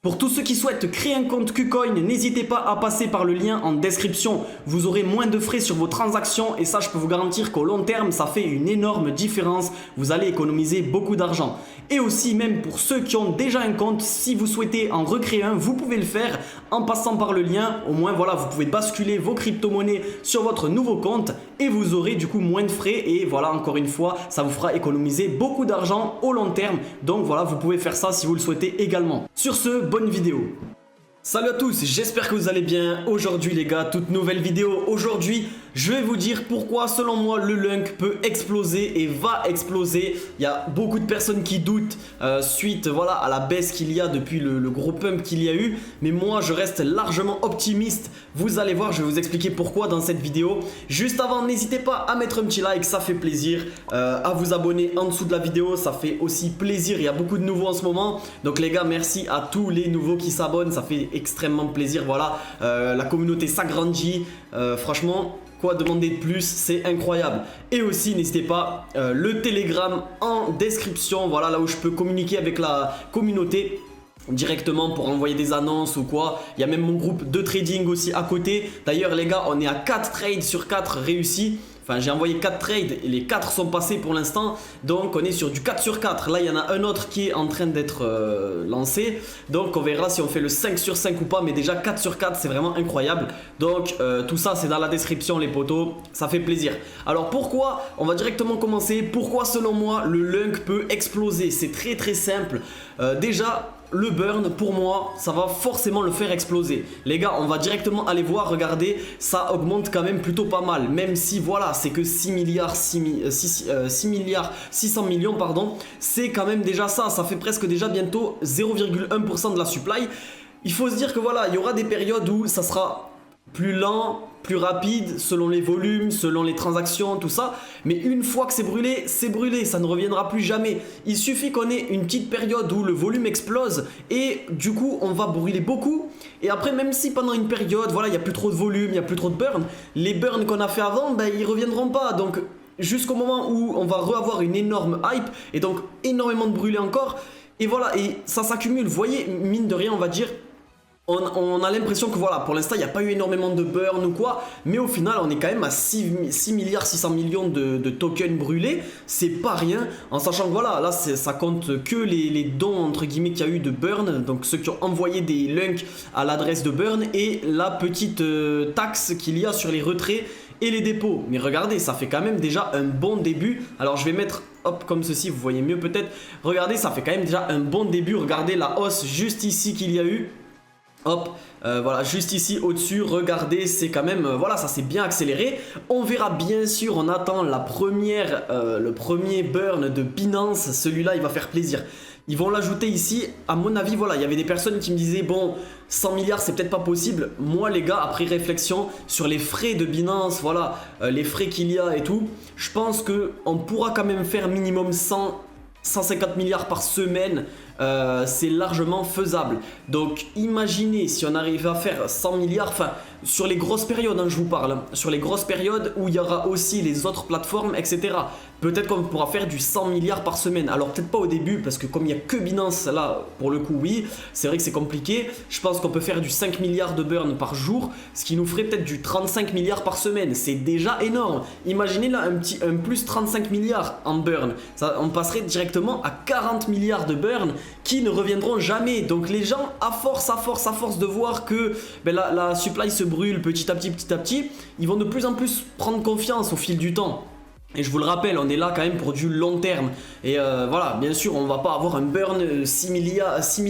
Pour tous ceux qui souhaitent créer un compte KuCoin, n'hésitez pas à passer par le lien en description. Vous aurez moins de frais sur vos transactions et ça, je peux vous garantir qu'au long terme, ça fait une énorme différence. Vous allez économiser beaucoup d'argent. Et aussi, même pour ceux qui ont déjà un compte, si vous souhaitez en recréer un, vous pouvez le faire en passant par le lien. Au moins, voilà, vous pouvez basculer vos crypto-monnaies sur votre nouveau compte et vous aurez du coup moins de frais. Et voilà, encore une fois, ça vous fera économiser beaucoup d'argent au long terme. Donc voilà, vous pouvez faire ça si vous le souhaitez également. Sur ce, bonne vidéo. Salut à tous, j'espère que vous allez bien. Aujourd'hui les gars, toute nouvelle vidéo. Aujourd'hui, je vais vous dire pourquoi selon moi le Lunk peut exploser et va exploser. Il y a beaucoup de personnes qui doutent suite voilà, à la baisse qu'il y a depuis le gros pump qu'il y a eu. Mais moi je reste largement optimiste. Vous allez voir, je vais vous expliquer pourquoi dans cette vidéo. Juste avant, n'hésitez pas à mettre un petit like, ça fait plaisir. À vous abonner en dessous de la vidéo, ça fait aussi plaisir. Il y a beaucoup de nouveaux en ce moment. Donc les gars, merci à tous les nouveaux qui s'abonnent. Ça fait extrêmement plaisir. Voilà, la communauté s'agrandit. Franchement, quoi demander de plus, c'est incroyable. Et aussi n'hésitez pas, le Telegram en description, voilà, là où je peux communiquer avec la communauté directement pour envoyer des annonces ou quoi. Il y a même mon groupe de trading aussi à côté. D'ailleurs les gars, on est à 4 trades sur 4 réussis. Enfin, j'ai envoyé 4 trades et les 4 sont passés pour l'instant. Donc on est sur du 4 sur 4. Là il y en a un autre qui est en train d'être lancé. Donc on verra si on fait le 5 sur 5 ou pas. Mais déjà 4 sur 4 c'est vraiment incroyable. Donc tout ça c'est dans la description les potos. Ça fait plaisir. Alors pourquoi, on va directement commencer. Pourquoi selon moi le Lunk peut exploser? C'est très très simple. Déjà, le burn pour moi ça va forcément le faire exploser. Les gars, on va directement aller voir, regardez, ça augmente quand même plutôt pas mal. Même si voilà, c'est que 6 milliards 600 millions pardon. C'est quand même déjà ça, ça fait presque déjà bientôt 0,1% de la supply. Il faut se dire que voilà, il y aura des périodes où ça sera plus lent, plus rapide, selon les volumes, selon les transactions, tout ça. Mais une fois que c'est brûlé, ça ne reviendra plus jamais. Il suffit qu'on ait une petite période où le volume explose et du coup, on va brûler beaucoup. Et après, même si pendant une période, voilà, il n'y a plus trop de volume, il n'y a plus trop de burn, les burns qu'on a fait avant, ben, ils ne reviendront pas. Donc, jusqu'au moment où on va reavoir une énorme hype et donc énormément de brûlés encore. Et voilà, et ça s'accumule. Vous voyez, mine de rien, on va dire... On a l'impression que voilà, pour l'instant, il n'y a pas eu énormément de burn ou quoi, mais au final, on est quand même à 6 milliards 600 millions de tokens brûlés. C'est pas rien, en sachant que voilà, là, ça compte que les dons, entre guillemets, qu'il y a eu de burn, donc ceux qui ont envoyé des lunks à l'adresse de burn, et la petite taxe qu'il y a sur les retraits et les dépôts. Mais regardez, ça fait quand même déjà un bon début. Alors, je vais mettre... hop, comme ceci, vous voyez mieux peut-être. Regardez, ça fait quand même déjà un bon début. Regardez la hausse juste ici qu'il y a eu. Hop, voilà, juste ici au-dessus, regardez, c'est quand même, voilà, ça s'est bien accéléré. On verra bien sûr, on attend le premier burn de Binance, celui-là il va faire plaisir. Ils vont l'ajouter ici, à mon avis, voilà, il y avait des personnes qui me disaient, bon, 100 milliards c'est peut-être pas possible. Moi les gars, après réflexion sur les frais de Binance, voilà, les frais qu'il y a et tout, je pense qu'on pourra quand même faire minimum 150 milliards par semaine, c'est largement faisable. Donc imaginez si on arrive à faire 100 milliards, enfin sur les grosses périodes, hein, je vous parle, hein, sur les grosses périodes où il y aura aussi les autres plateformes, etc. Peut-être qu'on pourra faire du 100 milliards par semaine. Alors peut-être pas au début, parce que comme il n'y a que Binance, là, pour le coup, oui, c'est vrai que c'est compliqué. Je pense qu'on peut faire du 5 milliards de burn par jour, ce qui nous ferait peut-être du 35 milliards par semaine. C'est déjà énorme. Imaginez là un plus 35 milliards en burn. Ça, on passerait directement à 40 milliards de burn qui ne reviendront jamais. Donc les gens, à force de voir que ben, la supply se brûle petit à petit, ils vont de plus en plus prendre confiance au fil du temps. Et je vous le rappelle, on est là quand même pour du long terme. Et voilà, bien sûr, on va pas avoir un burn 6 000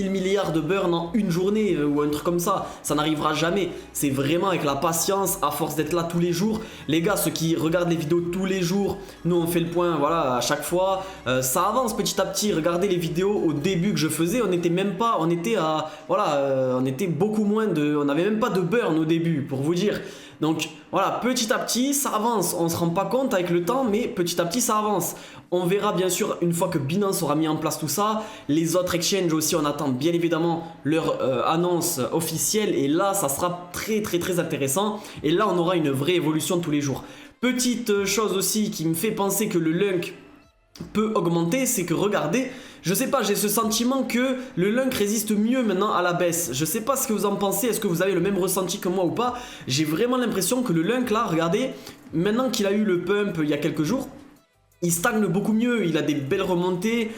milliards de burn en une journée ou un truc comme ça. Ça n'arrivera jamais. C'est vraiment avec la patience, à force d'être là tous les jours. Les gars, ceux qui regardent les vidéos tous les jours, nous on fait le point, voilà, à chaque fois. Ça avance petit à petit. Regardez les vidéos au début que je faisais, on était même pas, on était à, voilà, on était beaucoup moins de, on n'avait même pas de burn au début, pour vous dire. Donc voilà, petit à petit ça avance, on ne se rend pas compte avec le temps, mais petit à petit ça avance. On verra bien sûr une fois que Binance aura mis en place tout ça. Les autres exchanges aussi, on attend bien évidemment leur annonce officielle. Et là ça sera très intéressant. Et là on aura une vraie évolution tous les jours. Petite chose aussi qui me fait penser que le Lunk peut augmenter, c'est que regardez, je sais pas, j'ai ce sentiment que le Lunk résiste mieux maintenant à la baisse. Je sais pas ce que vous en pensez, est-ce que vous avez le même ressenti que moi ou pas. J'ai vraiment l'impression que le Lunk là, regardez, maintenant qu'il a eu le pump il y a quelques jours, il stagne beaucoup mieux, il a des belles remontées,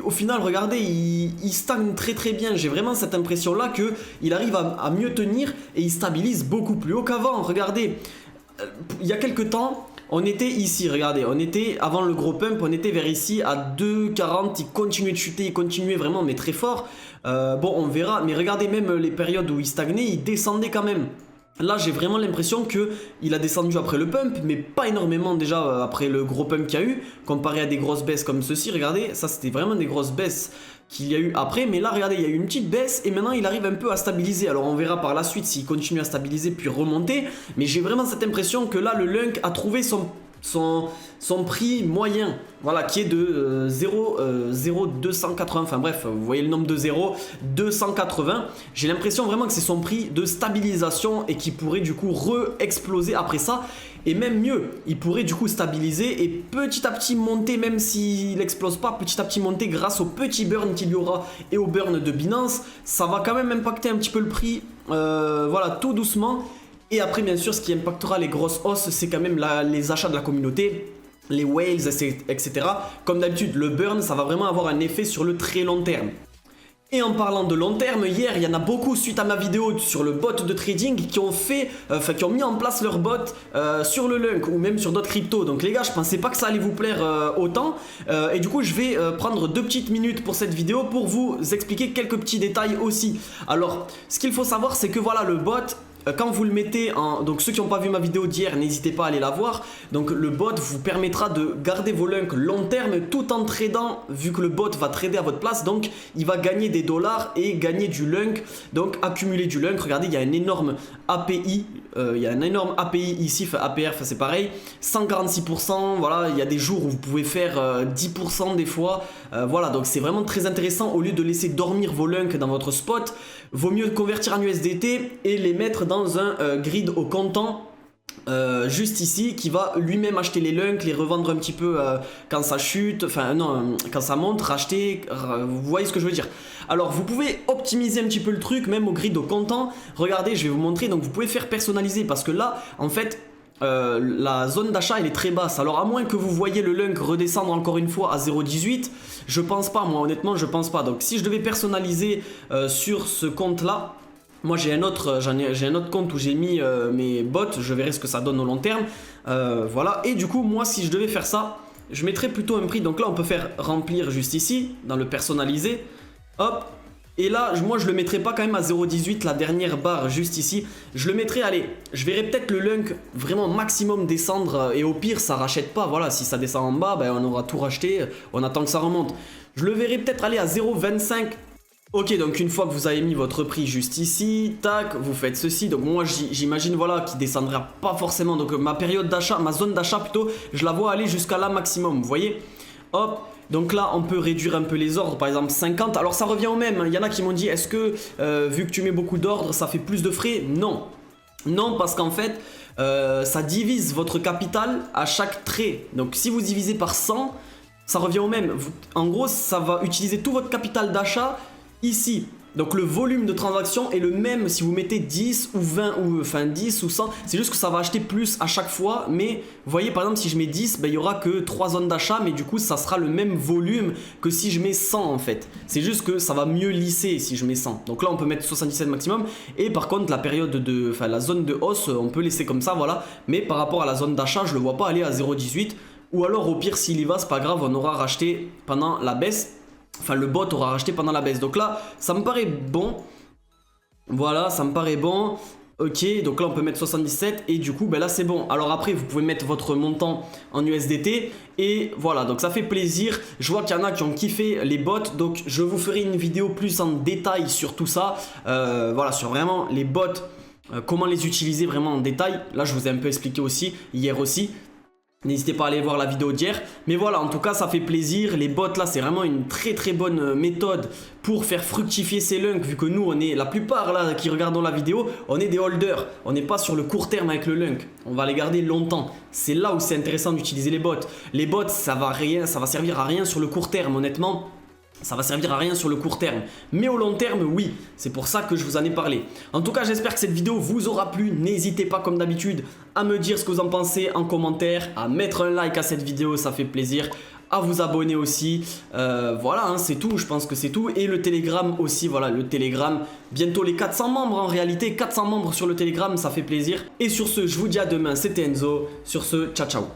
au final regardez, il stagne très très bien. J'ai vraiment cette impression là qu'il arrive à mieux tenir et il stabilise beaucoup plus haut qu'avant. Regardez, il y a quelques temps, on était ici, regardez, on était avant le gros pump, on était vers ici à 2,40, il continuait de chuter, il continuait vraiment mais très fort. Bon on verra, mais regardez même les périodes où il stagnait, il descendait quand même. Là j'ai vraiment l'impression qu'il a descendu après le pump, mais pas énormément déjà après le gros pump qu'il y a eu, comparé à des grosses baisses comme ceci, regardez, ça c'était vraiment des grosses baisses qu'il y a eu après, mais là regardez il y a eu une petite baisse et maintenant il arrive un peu à stabiliser. Alors on verra par la suite s'il continue à stabiliser puis remonter, mais j'ai vraiment cette impression que là le Lunk a trouvé son prix moyen, voilà, qui est de 0,280, enfin bref, vous voyez le nombre de zéros, 280. J'ai l'impression vraiment que c'est son prix de stabilisation et qui pourrait du coup re-exploser après ça. Et même mieux, il pourrait du coup stabiliser et petit à petit monter, même s'il n'explose pas, petit à petit monter grâce au petit burn qu'il y aura et au burn de Binance. Ça va quand même impacter un petit peu le prix, voilà, tout doucement. Et après bien sûr ce qui impactera les grosses hausses, c'est quand même les achats de la communauté, les whales, etc. Comme d'habitude le burn ça va vraiment avoir un effet sur le très long terme. Et en parlant de long terme, hier il y en a beaucoup suite à ma vidéo sur le bot de trading qui ont mis en place leur bot sur le Lunk ou même sur d'autres cryptos. Donc les gars, je pensais pas que ça allait vous plaire autant et du coup je vais prendre 2 petites minutes pour cette vidéo pour vous expliquer quelques petits détails aussi. Alors ce qu'il faut savoir c'est que voilà le bot, quand vous le mettez en... Donc ceux qui n'ont pas vu ma vidéo d'hier, n'hésitez pas à aller la voir. Donc le bot vous permettra de garder vos lunks long terme tout en tradant, vu que le bot va trader à votre place. Donc il va gagner des dollars et gagner du lunk. Donc accumuler du lunk. Regardez, il y a un énorme API. Ici, enfin APR, enfin, c'est pareil. 146%, voilà, il y a des jours où vous pouvez faire 10% des fois. Voilà, donc c'est vraiment très intéressant. Au lieu de laisser dormir vos lunks dans votre spot, vaut mieux convertir en USDT et les mettre dans un grid au comptant. Juste ici, qui va lui-même acheter les lunks, les revendre un petit peu quand ça chute, enfin non, quand ça monte, racheter, vous voyez ce que je veux dire. Alors vous pouvez optimiser un petit peu le truc, même au grid au comptant. Regardez, je vais vous montrer, donc vous pouvez faire personnaliser, parce que là, en fait, la zone d'achat elle est très basse. Alors à moins que vous voyez le lunk redescendre encore une fois à 0,18, je pense pas, moi honnêtement je pense pas. Donc si je devais personnaliser sur ce compte là, moi j'ai un autre compte où j'ai mis mes bots, je verrai ce que ça donne au long terme. Voilà, et du coup moi si je devais faire ça, je mettrais plutôt un prix. Donc là on peut faire remplir juste ici, dans le personnaliser, hop. Et là, moi je le mettrais pas quand même à 0,18, la dernière barre juste ici. Je le mettrais, allez, je verrais peut-être le lunk vraiment maximum descendre et au pire ça rachète pas. Voilà, si ça descend en bas, ben, on aura tout racheté, on attend que ça remonte. Je le verrais peut-être aller à 0,25. Ok, donc une fois que vous avez mis votre prix juste ici, tac, vous faites ceci. Donc moi j'imagine voilà qu'il descendra pas forcément. Donc ma période d'achat, ma zone d'achat plutôt, je la vois aller jusqu'à là maximum, vous voyez. Hop. Donc là on peut réduire un peu les ordres, par exemple 50. Alors ça revient au même, il y en a qui m'ont dit est-ce que vu que tu mets beaucoup d'ordres ça fait plus de frais? Non. Non, parce qu'en fait ça divise votre capital à chaque trait. Donc si vous divisez par 100, ça revient au même. En gros ça va utiliser tout votre capital d'achat ici. Donc le volume de transaction est le même si vous mettez 10 ou 20 ou enfin 10 ou 100. C'est juste que ça va acheter plus à chaque fois. Mais vous voyez par exemple si je mets 10, ben, il n'y aura que 3 zones d'achat. Mais du coup ça sera le même volume que si je mets 100 en fait. C'est juste que ça va mieux lisser si je mets 100. Donc là on peut mettre 77 maximum. Et par contre la période de... Enfin la zone de hausse on peut laisser comme ça, voilà. Mais par rapport à la zone d'achat je le vois pas aller à 0,18. Ou alors au pire s'il y va c'est pas grave, on aura racheté pendant la baisse. Enfin le bot aura racheté pendant la baisse. Donc là ça me paraît bon. Voilà, ça me paraît bon. Ok, donc là on peut mettre 77 et du coup ben là c'est bon. Alors après vous pouvez mettre votre montant en USDT. Et voilà, donc ça fait plaisir. Je vois qu'il y en a qui ont kiffé les bots. Donc je vous ferai une vidéo plus en détail sur tout ça. Voilà, sur vraiment les bots, comment les utiliser vraiment en détail. Là je vous ai un peu expliqué aussi, hier aussi. N'hésitez pas à aller voir la vidéo d'hier. Mais voilà, en tout cas, ça fait plaisir. Les bots là, c'est vraiment une très bonne méthode pour faire fructifier ces lunks. Vu que nous, on est, la plupart là qui regardons la vidéo, on est des holders. On n'est pas sur le court terme avec le lunk. On va les garder longtemps. C'est là où c'est intéressant d'utiliser les bots. Les bots, ça va servir à rien sur le court terme, honnêtement. Ça va servir à rien sur le court terme, mais au long terme, oui. C'est pour ça que je vous en ai parlé. En tout cas, j'espère que cette vidéo vous aura plu. N'hésitez pas, comme d'habitude, à me dire ce que vous en pensez en commentaire, à mettre un like à cette vidéo, ça fait plaisir, à vous abonner aussi. Voilà, hein, c'est tout, je pense que c'est tout. Et le Telegram aussi, voilà, le Telegram. Bientôt les 400 membres en réalité, 400 membres sur le Telegram, ça fait plaisir. Et sur ce, je vous dis à demain, c'était Enzo. Sur ce, ciao ciao.